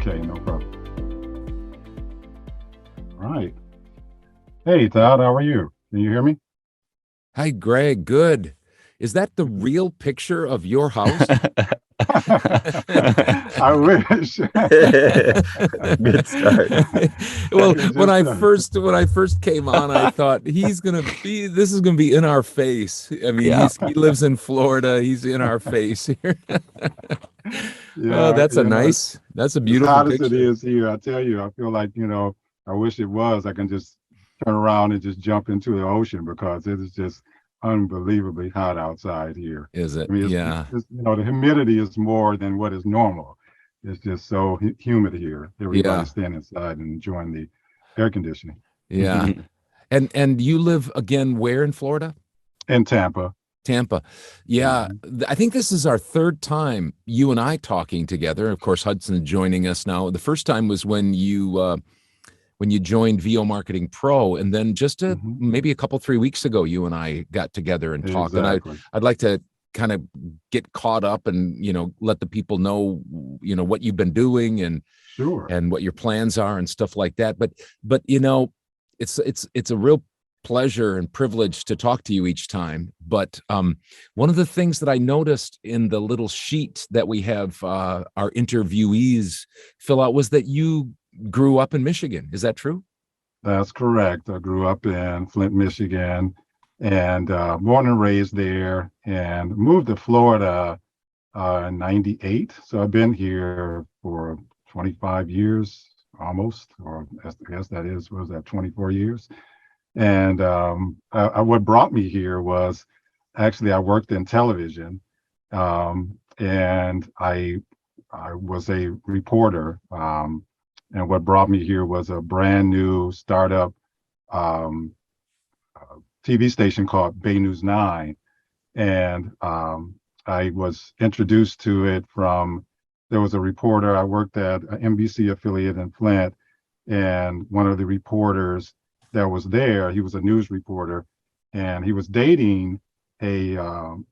Okay, no problem. All right. Hey, Todd, how are you? Can you hear me? Hi, Greg. Good. Is that the real picture of your house? I wish. Good start. Well, It when just I first came on, I thought this is gonna be in our face. I mean, Yeah. he lives in Florida. He's in our face here. Oh, yeah, that's a as beautiful hot as it picture. is here, I tell you, I feel like, I wish it was. I can just turn around and just jump into the ocean because it is just unbelievably hot outside here. Is I it? mean, Yeah. the humidity is more than what is normal. It's just so humid here. Everybody's Yeah. staying inside and enjoying the air conditioning. Yeah. And you live again where in Florida? In Tampa. Tampa. Yeah, Mhm. I think this is our third time you and I talking together. Of course, Hudson joining us now. The first time was when you joined VO Marketing Pro, and then Mhm. maybe a couple 3 weeks ago, you and I got together and talked. And Exactly. I'd like to kind of get caught up and let the people know what you've been doing Sure. and what your plans are and stuff like that. But it's a real pleasure and privilege to talk to you each time. But one of the things that I noticed in the little sheet that we have our interviewees fill out was that you grew up in Michigan. Is that true? That's correct. I grew up in Flint, Michigan, and born and raised there, and moved to Florida in '98. So I've been here for 25 years almost, or I guess that is, was that 24 years? And what brought me here was actually I worked in television, and I was a reporter. And what brought me here was a brand new startup um, TV station called Bay News 9. And I was introduced to it from, there was a reporter, I worked at an NBC affiliate in Flint, and one of the reporters that was there, he was a news reporter, and he was dating a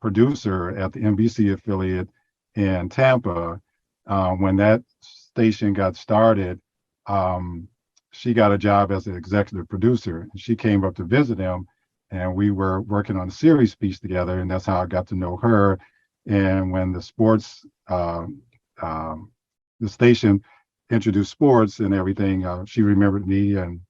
producer at the NBC affiliate in Tampa. When that station got started, um, she got a job as an executive producer, and she came up to visit him, and we were working on a series piece together, and that's how I got to know her. And when the sports, the station introduced sports and everything, she remembered me and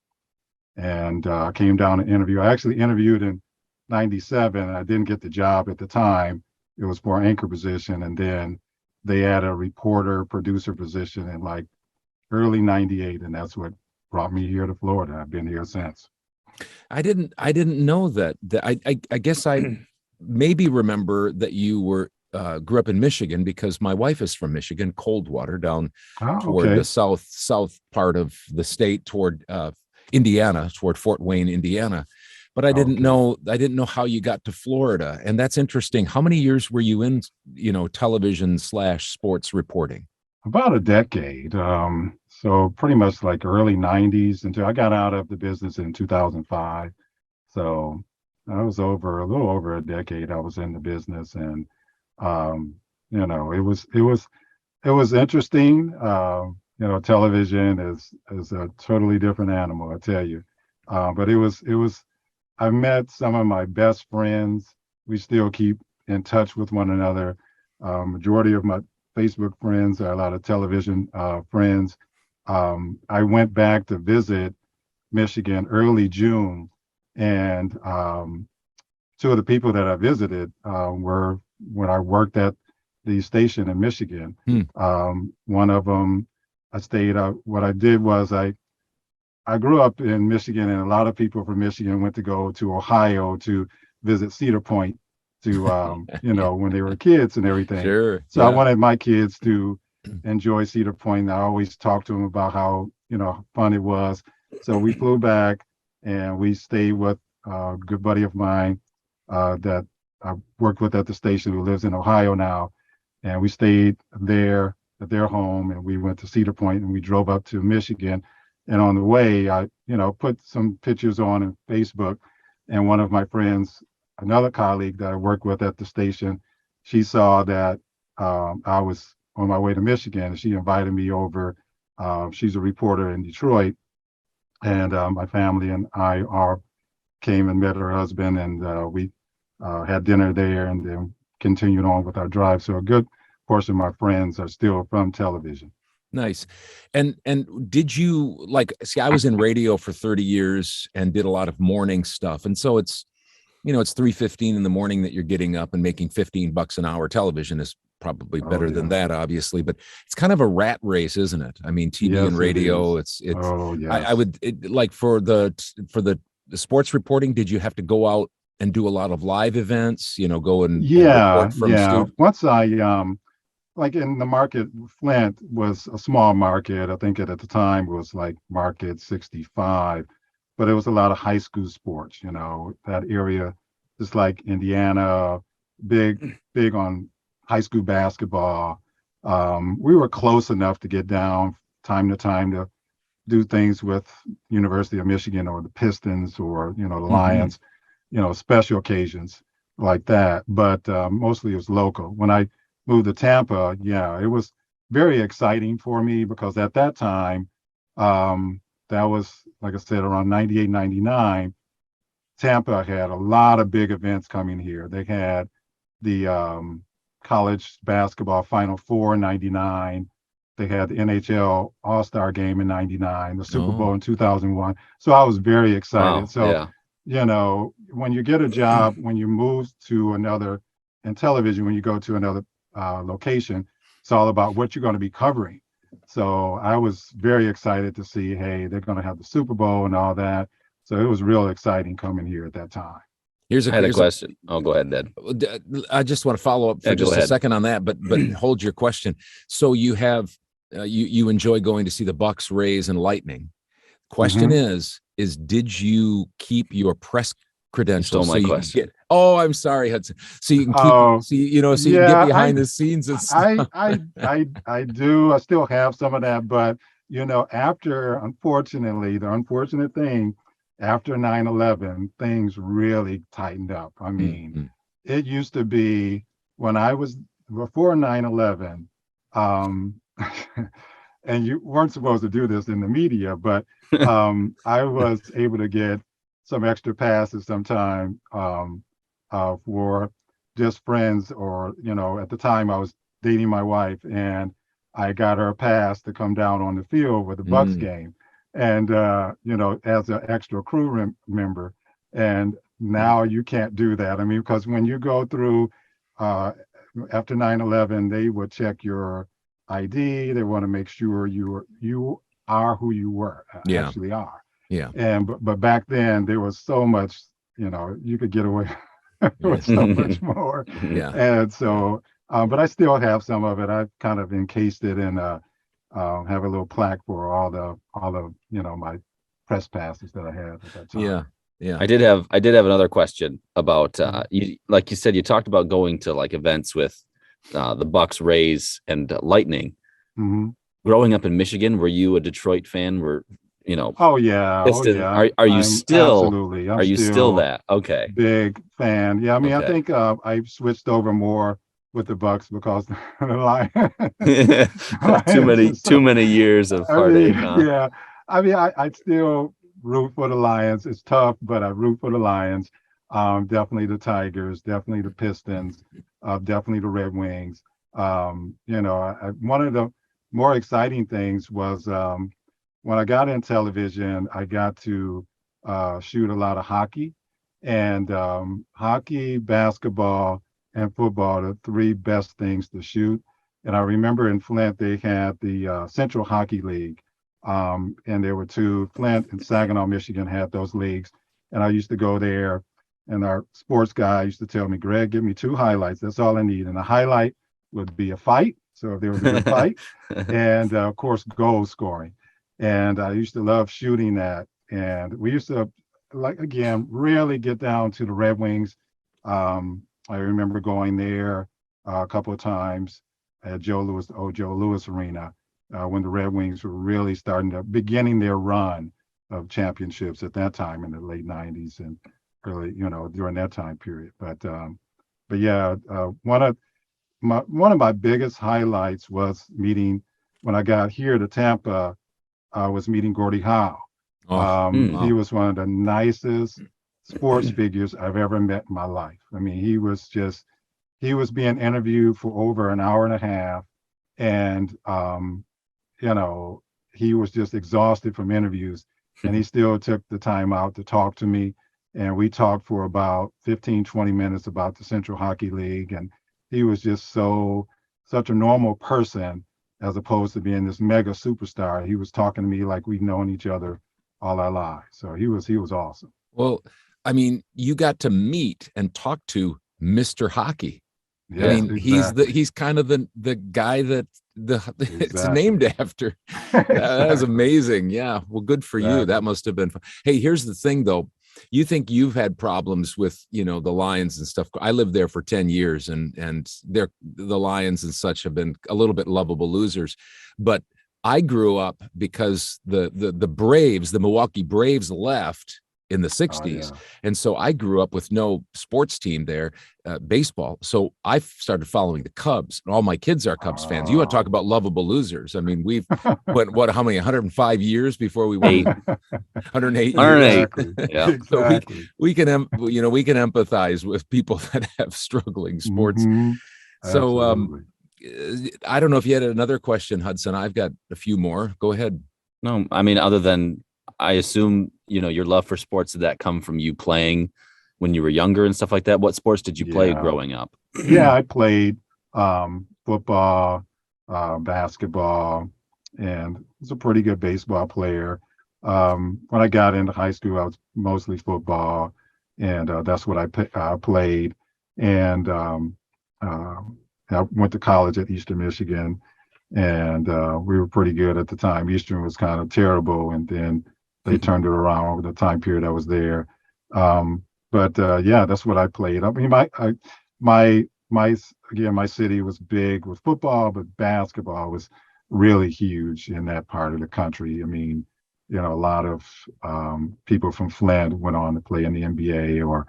came down to interview. I actually interviewed in '97. I didn't get the job at the time. It was for an anchor position, and then they had a reporter producer position in like early '98, and that's what brought me here to Florida. I've been here since. I didn't know that. I guess I maybe remember that you were grew up in Michigan because my wife is from Michigan, Coldwater, down Oh, toward the okay. south part of the state, toward Indiana, toward Fort Wayne, Indiana. But Okay. I didn't know how you got to Florida, and that's interesting. How many years were you in television slash sports reporting? About a decade. So pretty much like early '90s until I got out of the business in 2005. So I was over a little over a decade. I was in the business, and it was interesting. Television is a totally different animal, I tell you. But it was. I met some of my best friends. We still keep in touch with one another. Majority of my Facebook friends are a lot of television friends. I went back to visit Michigan early June, and two of the people that I visited were when I worked at the station in Michigan. Hmm. One of them, I stayed out. What I did was I grew up in Michigan, and a lot of people from Michigan went to go to Ohio to visit Cedar Point to, when they were kids and everything. Sure. So I Yeah. wanted my kids to enjoy Cedar Point. I always talked to them about how, fun it was. So we flew back and we stayed with a good buddy of mine that I worked with at the station who lives in Ohio now. And we stayed there at their home, and we went to Cedar Point and we drove up to Michigan. And on the way, I, put some pictures on Facebook, and one of my friends, another colleague that I work with at the station, she saw that I was on my way to Michigan, and she invited me over She's a reporter in Detroit, and my family and I are came and met her husband, and we had dinner there, and then continued on with our drive. So a good portion of my friends are still from television. Nice. And did you like, see, I was in radio for 30 years and did a lot of morning stuff. And so it's, it's 3:15 in the morning that you're getting up and making $15 an hour. Television is probably Oh better yeah. than that, obviously, but it's kind of a rat race, isn't it? I mean, TV Yes, and it radio, is. it's, Oh I yes. would like for the sports reporting, did you have to go out and do a lot of live events, go and Yeah, report from yeah. studio? Once I like in the market, Flint was a small market. I think at the time was like market 65, but it was a lot of high school sports, that area, just like Indiana, big on high school basketball. We were close enough to get down time to time to do things with University of Michigan or the Pistons or, the Mhm. Lions, special occasions like that. But mostly it was local. When I moved to Tampa, yeah, it was very exciting for me because at that time, that was, like I said, around 98, 99, Tampa had a lot of big events coming here. They had the college basketball Final Four in 99. They had the NHL All-Star game in 99, the Super Oh, Bowl in 2001. So I was very excited. Wow. So, Yeah. when you get a job, when you move to another, in television, when you go to another location, it's all about what you're going to be covering. So I was very excited to see, hey, they're going to have the Super Bowl and all that. So it was real exciting coming here at that time. here's a I had a here's a question. Oh, go ahead, Dad. I just want to follow up Yeah, for go just a ahead. second on that, but hold your question. So you have you enjoy going to see the Bucks, Rays, and Lightning. Question Hmm. is did you keep your press You stole credentials so my you can question. get? Oh, I'm sorry, Hudson. So you can keep Oh, so you can get yeah, behind the scenes and stuff. I do. I still have some of that, but after, unfortunately, the unfortunate thing, after 9/11, things really tightened up. I mean, Mhm. it used to be when I was before 9/11, um, and you weren't supposed to do this in the media, but I was able to get some extra passes sometime for just friends, or at the time I was dating my wife, and I got her a pass to come down on the field with the Bucks Mm. game, and as an extra crew member. And now you can't do that. I mean, because when you go through uh, after 9/11, they would check your ID. They want to make sure you are who you were, Yeah, actually are. yeah, And but back then there was so much, you could get away yeah, with so much more. yeah. And so, but I still have some of it. I've kind of encased it in have a little plaque for all the my press passes that I had at that Yeah, time. yeah. I did have another question about Mhm. you, like you said, you talked about going to like events with the Bucks, Rays, and Lightning. Mhm. Growing up in Michigan, were you a Detroit fan? Were you know Oh yeah, oh Pistons? yeah. Are you I'm still absolutely. I'm are you still still that? Okay. big fan. Yeah, I mean, I Okay. think I've switched over more with the Bucks because the Too Lions many are too so. many years of I mean, heartache, huh? yeah. I mean, I still root for the Lions. It's tough, but I root for the Lions. Definitely the Tigers, definitely the Pistons, definitely the Red Wings. One of the more exciting things was when I got in television, I got to shoot a lot of hockey, and hockey, basketball, and football are the three best things to shoot. And I remember in Flint, they had the Central Hockey League. And there were two, Flint and Saginaw, Michigan had those leagues. And I used to go there, and our sports guy used to tell me, Greg, give me two highlights. That's all I need. And a highlight would be a fight. So if there was a good fight, and of course, goal scoring. And I used to love shooting that. And we used to, like, again, really get down to the Red Wings. I remember going there a couple of times at Joe Louis Arena, when the Red Wings were really beginning their run of championships at that time in the late 90s and early, during that time period. But yeah, one of my biggest highlights was meeting when I got here to Tampa, I was meeting Gordie Howe. Oh, He wow. was one of the nicest sports figures I've ever met in my life. I mean, he was being interviewed for over an hour and a half, and you know, he was just exhausted from interviews, and he still took the time out to talk to me. And we talked for about 15, 20 minutes about the Central Hockey League. And he was just such a normal person as opposed to being this mega superstar. He was talking to me like we've known each other all our lives. So he was awesome. Well, I mean, you got to meet and talk to Mr. Hockey. I Yes, mean, exactly. he's kind of the guy that it's Exactly. named after. That is Exactly. amazing. Yeah. Well, good for you. That Exactly. must have been fun. Hey, here's the thing though. You think you've had problems with, the Lions and stuff. I lived there for 10 years and the Lions and such have been a little bit lovable losers. But I grew up because the Braves, the Milwaukee Braves left in the Oh 60s. yeah. And so I grew up with no sports team there, baseball. So I started following the Cubs, and all my kids are Cubs fans. You want to talk Oh. about lovable losers. I mean, we've went, how many, 105 years before we won 8, the 108 years. 108. Exactly. Yeah. So Exactly. we can, we can empathize with people that have struggling sports. Hmm. So, Absolutely. I don't know if you had another question, Hudson. I've got a few more. Go ahead. No, I mean, other than I assume, your love for sports, did that come from you playing when you were younger and stuff like that? What sports did you play Yeah. growing up? Yeah, I played football, basketball, and was a pretty good baseball player. When I got into high school, I was mostly football, and that's what I played. And I went to college at Eastern Michigan, and we were pretty good at the time. Eastern was kind of terrible, and then they turned it around over the time period I was there. But yeah, that's what I played. I mean, my again, my city was big with football, but basketball was really huge in that part of the country. I mean, a lot of people from Flint went on to play in the NBA or,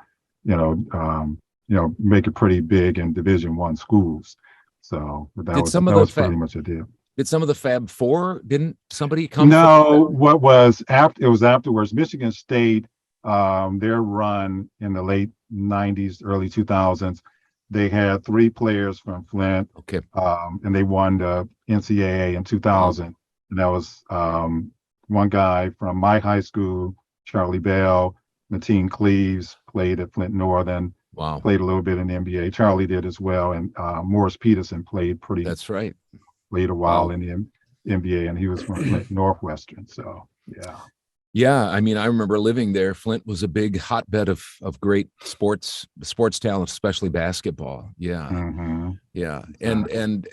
make it pretty big in Division I schools. So but Did some of that the was pretty much a deal. did some of the Fab Four, didn't somebody come from? No, what was after it was afterwards. Michigan State, their run in the late '90s, early 2000s, they had three players from Flint, Okay. and they won the NCAA in Wow. 2000. And that was one guy from my high school, Charlie Bell, Mateen Cleaves played at Flint Northern, Wow. played a little bit in the NBA. Charlie did as well, and Morris Peterson That's right. played a while Wow. in the NBA, and he was from Flint Northwestern. So yeah. Yeah, I mean, I remember living there. Flint was a big hotbed of great sports talent, especially basketball. Yeah, Hmm. yeah. Exactly. And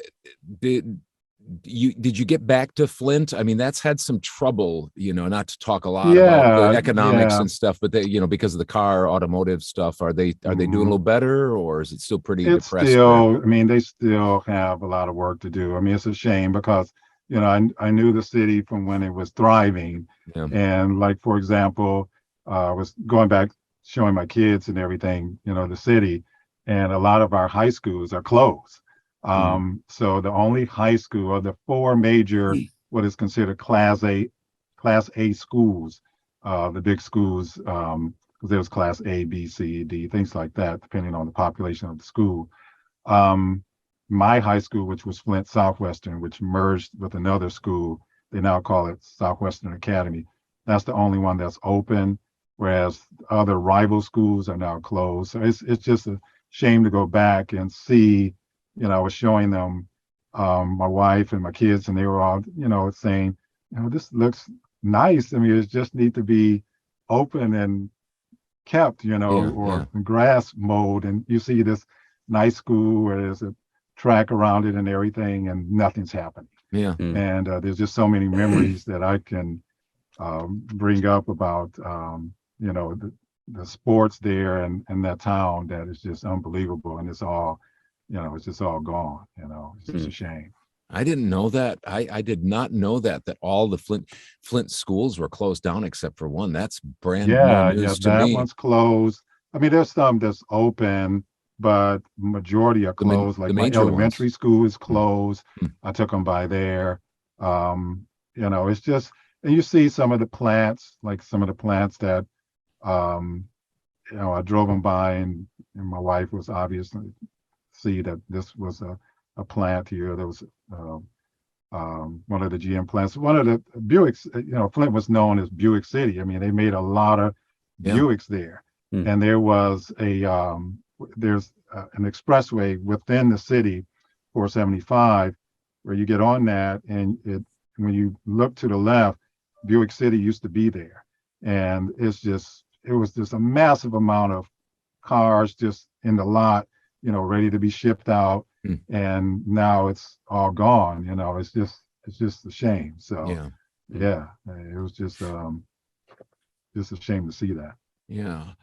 did you get back to Flint? I mean, that's had some trouble, not to talk a lot about the Yeah, economics yeah. and stuff, but they, because of the car automotive stuff, are they doing a Hmm. little better, or is it still pretty It's depressed there? still, I mean, they still have a lot of work to do. I mean, it's a shame because, I knew the city from when it was thriving. Yeah. And like, for example, I was going back, showing my kids and everything, the city, and a lot of our high schools are closed. Mhm. So the only high school of the four major, what is considered class A schools, the big schools, because there was class A, B, C, D, things like that, depending on the population of the school. Um, my high school, which was Flint Southwestern, which merged with another school, they now call it Southwestern Academy. That's the only one that's open, whereas other rival schools are now closed. So it's just a shame to go back and see. I was showing them my wife and my kids, and they were all, saying, this looks nice. I mean, it just need to be open and kept, Yeah. Yeah. or grass mowed, and you see this nice school where there's a track around it and everything, and nothing's happening. Yeah. Mm. And there's just so many memories that I can bring up about, the sports there and that town that is just unbelievable, and it's just all gone. It's just a Mm. shame. I didn't know that. I did not know that all the Flint schools were closed down except for one. That's brand new Yeah, yeah, news to that me. one's closed. I mean, there's some that's open, but majority are The closed. the Like my major elementary ones. school is Mm, closed. mm. I took them by there. It's just, and you see some of the plants, like some of the plants that, um, I drove them by, and my wife was obviously see that this was a plant here. There was one of the GM plants. One of the Buicks, Flint was known as Buick City. I mean, they made a lot of Yeah. Buicks there. Hmm. And there was there's an expressway within the city, 475, where you get on that, and when you look to the left, Buick City used to be there. And it was just a massive amount of cars just in the lot, ready to be shipped out. Hmm. And now it's all gone. It's just a shame. So Yeah. yeah, it was just a shame to see that. Yeah.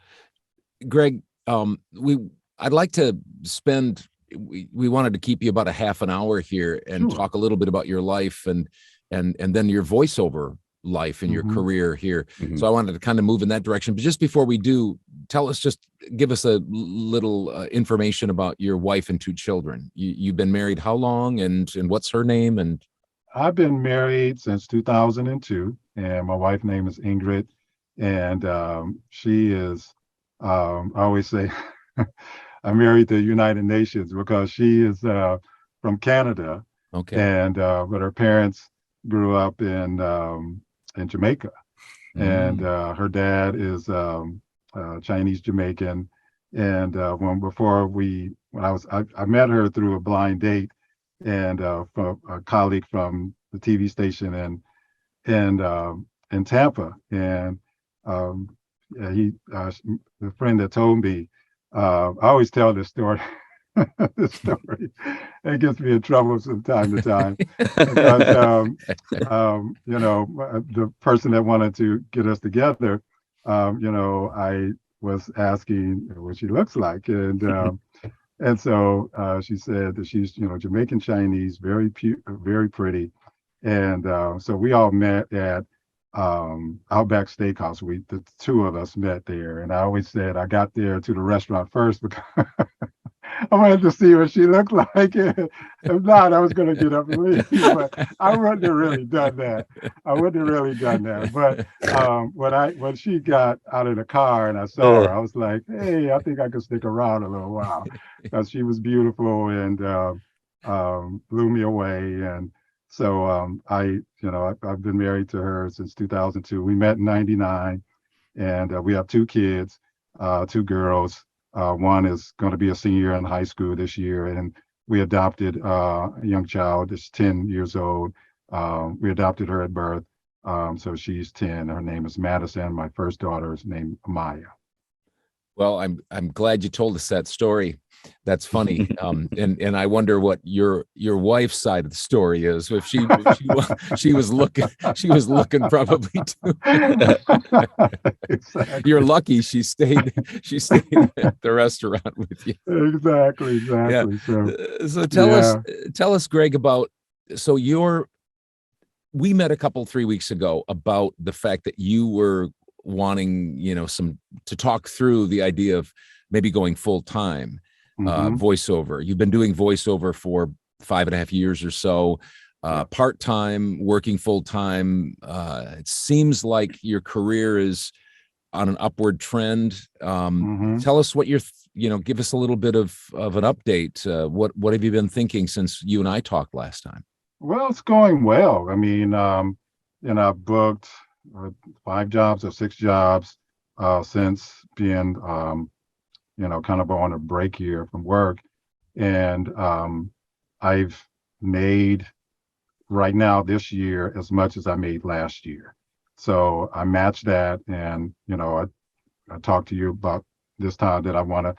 Greg, I'd like to spend, we wanted to keep you about a half an hour here and Sure. talk a little bit about your life and then your voiceover life and your Mhm. career here. Mhm. So I wanted to kind of move in that direction. But just before we do, give us a little information about your wife and two children. You've been married how long, and what's her name? And I've been married since 2002, and my wife's name is Ingrid, and she is. I always say I'm married to the United Nations because she is from Canada, okay. and but her parents grew up in Jamaica, and her dad is Chinese Jamaican, and I met her through a blind date, and from a colleague from the TV station in Tampa, and yeah, the friend that told me, I always tell this story. This story, it gets me in trouble from time to time because the person that wanted to get us together, I was asking what she looks like, and so she said that she's Jamaican Chinese, very pretty, and so we all met at Outback Steakhouse. The two of us met there, and I always said I got there to the restaurant first because I wanted to see what she looked like. If not, I was going to get up and leave. But I wouldn't have really done that. But when she got out of the car and I saw her, I was like, hey, I think I could stick around a little while because she was beautiful and blew me away. And so I've been married to her since 2002. We met in '99, and we have two kids, two girls. One is going to be a senior in high school this year, and we adopted a young child that's 10 years old. We adopted her at birth, so she's 10. Her name is Madison. My first daughter is named Maya. Well, I'm glad you told us that story. That's funny. And I wonder what your wife's side of the story is. If she was looking probably too. Exactly. You're lucky she stayed at the restaurant with you. Exactly. Yeah. So tell us, Greg, about we met a couple 3 weeks ago about the fact that you were wanting, to talk through the idea of maybe going full time. Voiceover. You've been doing voiceover for 5.5 years or so, part-time, working full-time. It seems like your career is on an upward trend. Tell us what give us a little bit of an update. What have you been thinking since you and I talked last time? Well, it's going well. I mean, I've booked 5 jobs or 6 jobs since being kind of on a break here from work. And I've made right now this year as much as I made last year. So I matched that. And, I talked to you about this time that I want to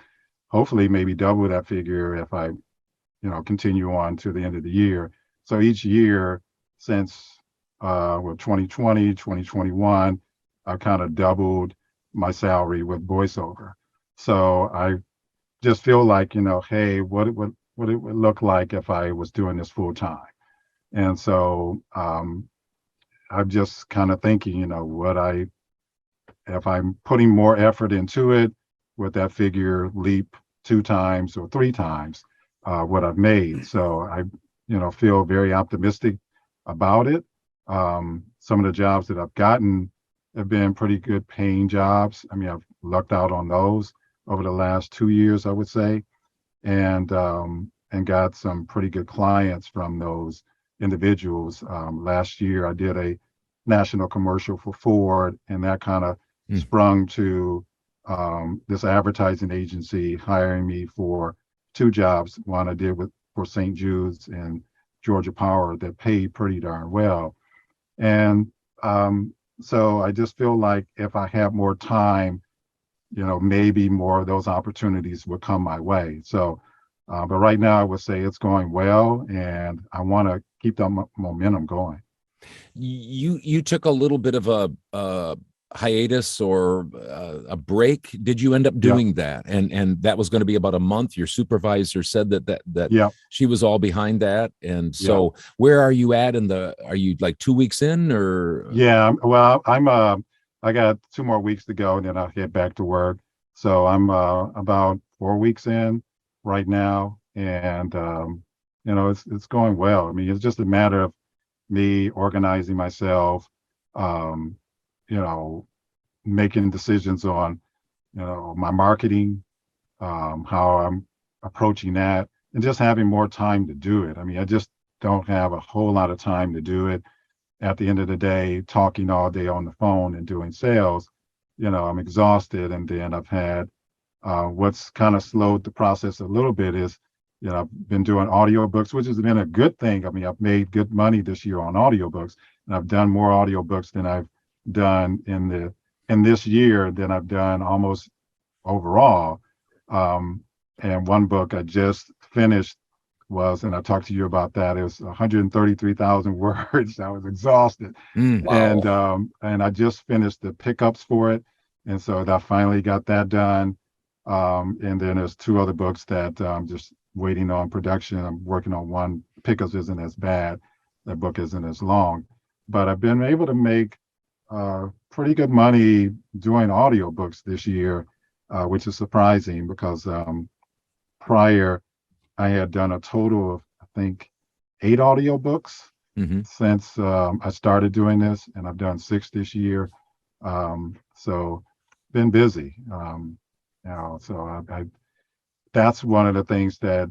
hopefully maybe double that figure if I, continue on to the end of the year. So each year since 2020, 2021, I kind of doubled my salary with voiceover. So I just feel like, hey, what it would look like if I was doing this full time. And so I'm just kind of thinking, if I'm putting more effort into it, would that figure leap 2 times or 3 times what I've made? So I, feel very optimistic about it. Some of the jobs that I've gotten have been pretty good paying jobs. I mean, I've lucked out on those over the last 2 years, I would say, and got some pretty good clients from those individuals. Last year, I did a national commercial for Ford, and that kind of sprung to this advertising agency hiring me for two jobs. One I did for St. Jude's and Georgia Power that paid pretty darn well. And so I just feel like if I had more time, maybe more of those opportunities would come my way. So, but right now I would say it's going well, and I want to keep the momentum going. You took a little bit of a hiatus or a break. Did you end up doing that? And that was going to be about a month. Your supervisor said that she was all behind that. And so where are you at are you like 2 weeks in or? Yeah, well, I got 2 more weeks to go and then I'll get back to work. So I'm about 4 weeks in right now, and it's going well. I mean, it's just a matter of me organizing myself, making decisions on, my marketing, how I'm approaching that, and just having more time to do it. I mean, I just don't have a whole lot of time to do it. At the end of the day, talking all day on the phone and doing sales, I'm exhausted. And then I've had what's kind of slowed the process a little bit is, I've been doing audiobooks, which has been a good thing. I mean, I've made good money this year on audiobooks, and I've done more audiobooks than I've done in this year than I've done almost overall. And one book I just finished and I talked to you about that, it was 133,000 words. I was exhausted. Wow. And I just finished the pickups for it. And so I finally got that done. And then there's 2 other books that I'm just waiting on production. I'm working on one. Pickups isn't as bad. That book isn't as long. But I've been able to make pretty good money doing audiobooks this year, which is surprising because prior I had done a total of, I think, 8 audiobooks since I started doing this, and I've done 6 this year. So been busy. So I that's one of the things that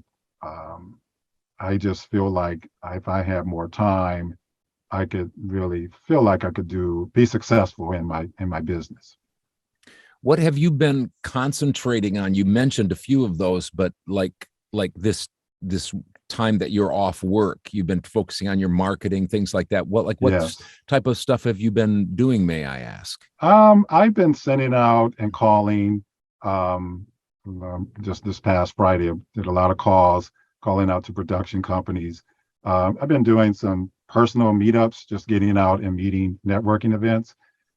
I just feel like if I had more time, I could really feel like I could be successful in my business. What have you been concentrating on? You mentioned a few of those, but like this time that you're off work, you've been focusing on your marketing, things like that. What Yes. type of stuff have you been doing, may I ask? I've been sending out and calling. Just this past Friday, I did a lot of calling out to production companies. I've been doing some personal meetups, just getting out and meeting networking events.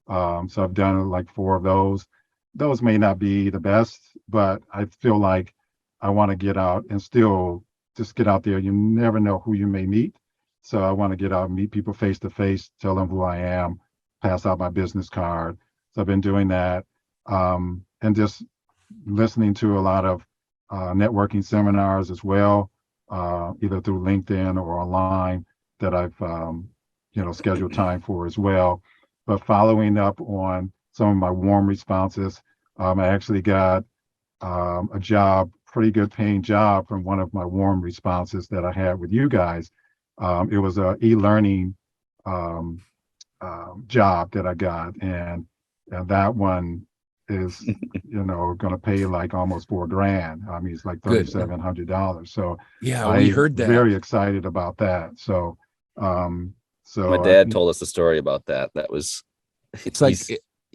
So I've done like 4 of those. Those may not be the best, but I feel like I want to get out and still just get out there. You never know who you may meet. So I want to get out and meet people face to face, tell them who I am, pass out my business card. So I've been doing that, and just listening to a lot of networking seminars as well, either through LinkedIn or online that I've scheduled time for as well. But following up on some of my warm responses, I actually got a job, pretty good paying job from one of my warm responses that I had with you guys. It was a e-learning job that I got, and that one is going to pay like almost $4,000. I mean, it's like $3,700. So yeah, we heard that. Very excited about that. So my dad told us the story about that. That was, it's like,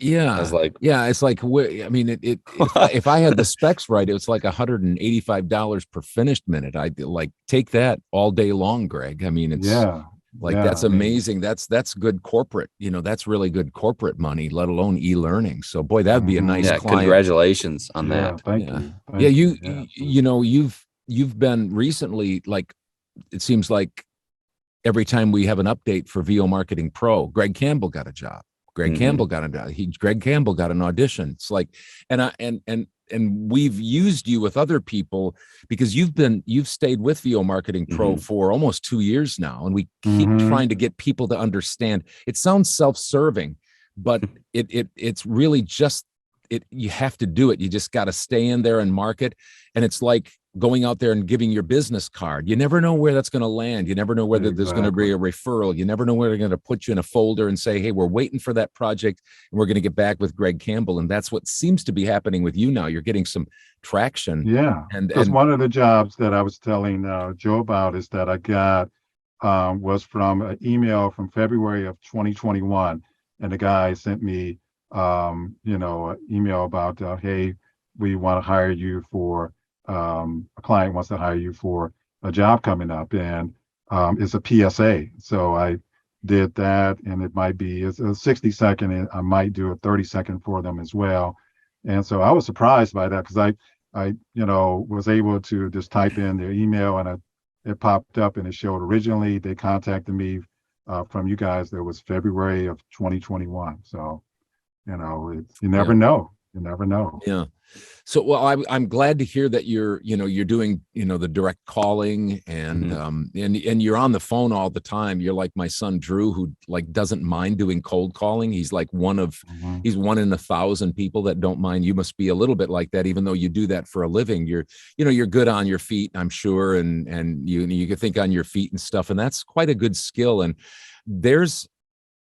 I was like, it's like, I mean, if I had the specs right, it was like $185 per finished minute. I'd like take that all day long, Greg. I mean, it's that's amazing. That's good corporate, that's really good corporate money, let alone e-learning. So boy, that'd be a nice client. Congratulations on that. Thank you. You've been recently, like, it seems like every time we have an update for VO Marketing Pro, Greg Campbell got a job. Greg Campbell got Greg Campbell got an audition. It's like, and we've used you with other people because you've stayed with VO Marketing Pro for almost 2 years now. And we keep trying to get people to understand. It sounds self-serving, but it's really just you have to do it. You just got to stay in there and market. And it's like going out there and giving your business card. You never know where that's going to land. You never know whether there's going to be a referral. You never know where they're going to put you in a folder and say, hey, we're waiting for that project and we're going to get back with Greg Campbell. And that's what seems to be happening with you now. You're getting some traction. Yeah. And one of the jobs that I was telling Joe about is that I got was from an email from February of 2021. And the guy sent me, an email about, hey, we want to hire you for, a client wants to hire you for a job coming up, and it's a PSA. So I did that, and it's a 60-second, and I might do a 30-second for them as well. And so I was surprised by that because I was able to just type in their email, and it popped up, and it showed originally they contacted me from you guys. That was February of 2021. So, you never know. You never know. Yeah. So, well, I'm glad to hear that you're doing, the direct calling and you're on the phone all the time. You're like my son, Drew, who doesn't mind doing cold calling. He's like he's 1 in 1,000 people that don't mind. You must be a little bit like that, even though you do that for a living. You're good on your feet, I'm sure. And you can think on your feet and stuff. And that's quite a good skill. And there's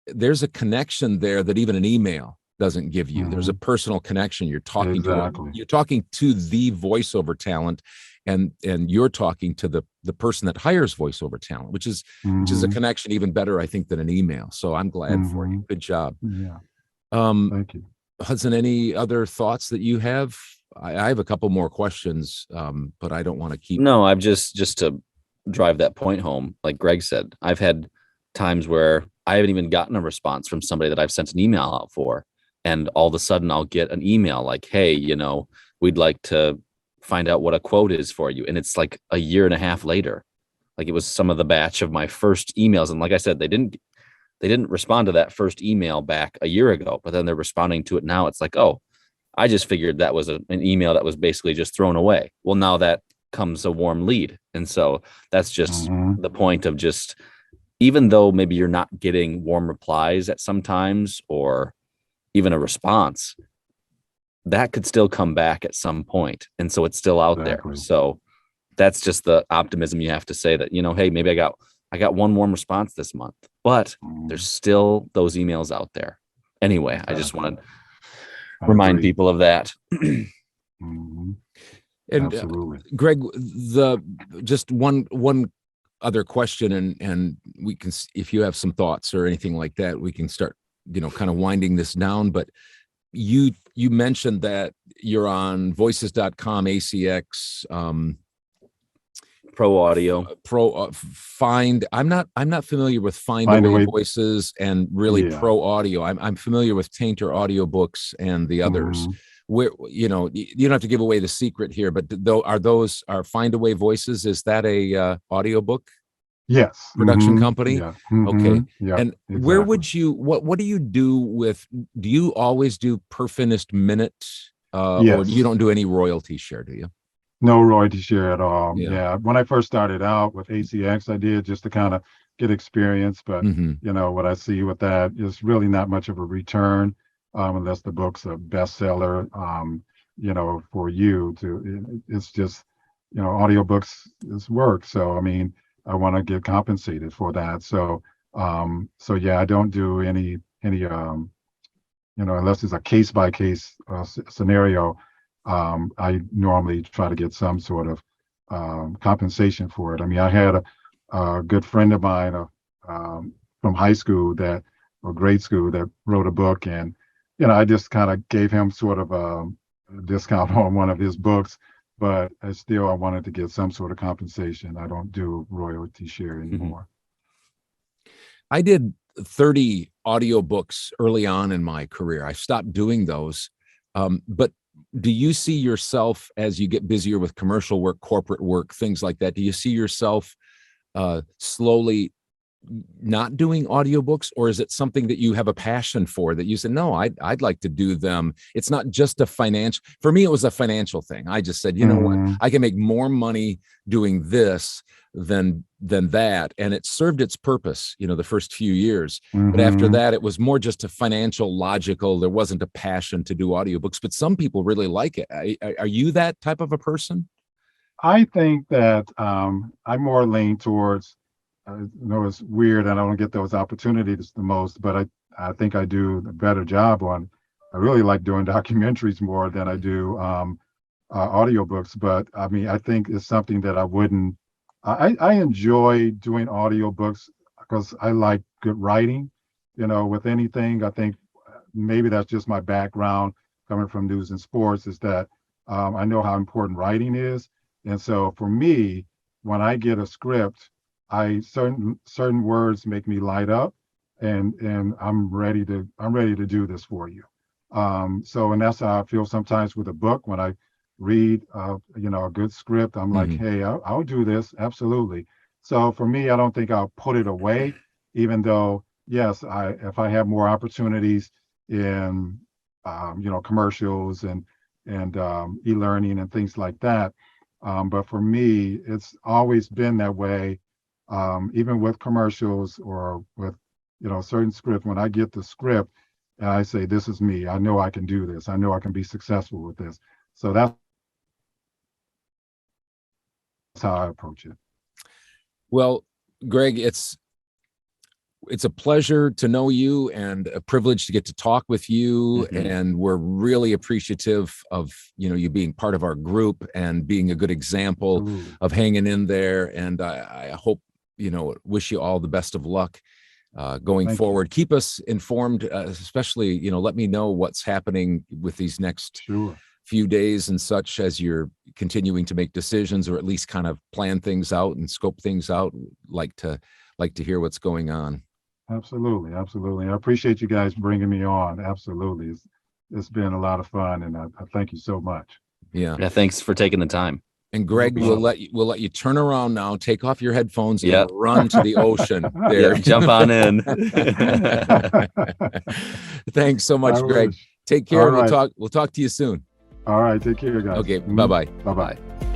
a connection there that even an email doesn't give you. There's a personal connection. You're talking to the voiceover talent, and you're talking to the person that hires voiceover talent, which is a connection even better, I think, than an email. So I'm glad for you. Good job. Yeah. Thank you. Hudson, any other thoughts that you have? I have a couple more questions, but I don't want to keep. No, I've just to drive that point home. Like Greg said, I've had times where I haven't even gotten a response from somebody that I've sent an email out for. And all of a sudden I'll get an email like, hey, we'd like to find out what a quote is for you. And it's like a year and a half later. Like it was some of the batch of my first emails. And like I said, they didn't respond to that first email back a year ago, but then they're responding to it now. It's like, oh, I just figured that was an email that was basically just thrown away. Well, now that comes a warm lead. And so that's just the point of just, even though maybe you're not getting warm replies at some times or even a response, that could still come back at some point. And so it's still out there. So that's just the optimism you have to say that, hey, maybe I got one warm response this month, but there's still those emails out there. Anyway, I just want to remind people of that. And Absolutely. Greg, just one other question, and we can, if you have some thoughts or anything like that, we can start kind of winding this down. But you mentioned that you're on voices.com, ACX, Pro Audio, Find. I'm not familiar with Find Away Voices and really Pro Audio. I'm familiar with Tainter Audiobooks and the others. Where you don't have to give away the secret here, but are Find Away Voices? Is that a audiobook? Yes. Production company. Yeah. Okay. Yeah. And exactly. Where would you? What do you do with? Do you always do per finished minute, yes. or you don't do any royalty share? Do you? No royalty share at all. Yeah. When I first started out with ACX, I did just to kind of get experience, but what I see with that is really not much of a return, unless the book's a bestseller. For you to, it's just, audiobooks is work. So I mean, I want to get compensated for that. So I don't do any unless it's a case by case scenario. I normally try to get some sort of compensation for it. I mean, I had a good friend of mine from high school or grade school that wrote a book, and I just kind of gave him sort of a discount on one of his books, but I wanted to get some sort of compensation. I don't do royalty share anymore. I did 30 audiobooks early on in my career. I stopped doing those, but do you see yourself, as you get busier with commercial work, corporate work, things like that, do you see yourself slowly not doing audiobooks, or is it something that you have a passion for that you said, no, I'd like to do them? It's not just a financial, for me, it was a financial thing. I just said, you know what, I can make more money doing this than that. And it served its purpose, the first few years. But after that, it was more just a financial, logical, there wasn't a passion to do audiobooks, but some people really like it. Are you that type of a person? I think that I more lean towards, it's weird and I don't get those opportunities the most, but I think I do a better job on, I really like doing documentaries more than I do audiobooks. But I mean, I think it's something that I enjoy doing audiobooks because I like good writing, with anything. I think maybe that's just my background coming from news and sports, is that I know how important writing is. And so for me, when I get a script, certain words make me light up, and I'm ready to do this for you. And that's how I feel sometimes with a book. When I read a good script, I'm like, hey, I'll do this, absolutely. So for me, I don't think I'll put it away, even though, yes, if I have more opportunities in commercials and e-learning and things like that. But for me, it's always been that way. Even with commercials or with, certain script, when I get the script and I say, this is me, I know I can do this. I know I can be successful with this. So that's how I approach it. Well, Greg, it's a pleasure to know you and a privilege to get to talk with you. And we're really appreciative of, you being part of our group and being a good example of hanging in there. And I hope, wish you all the best of luck going forward. Keep us informed, especially, let me know what's happening with these next few days and such, as you're continuing to make decisions, or at least kind of plan things out and scope things out. Like to hear what's going on. Absolutely. I appreciate you guys bringing me on. Absolutely. It's been a lot of fun, and I thank you so much. Yeah. Thanks for taking the time. And Greg, we'll let you turn around now, take off your headphones, and run to the ocean there. Jump on in. Thanks so much, Greg. Take care. We'll talk to you soon. All right. Take care, guys. Okay. Bye-bye. Bye-bye.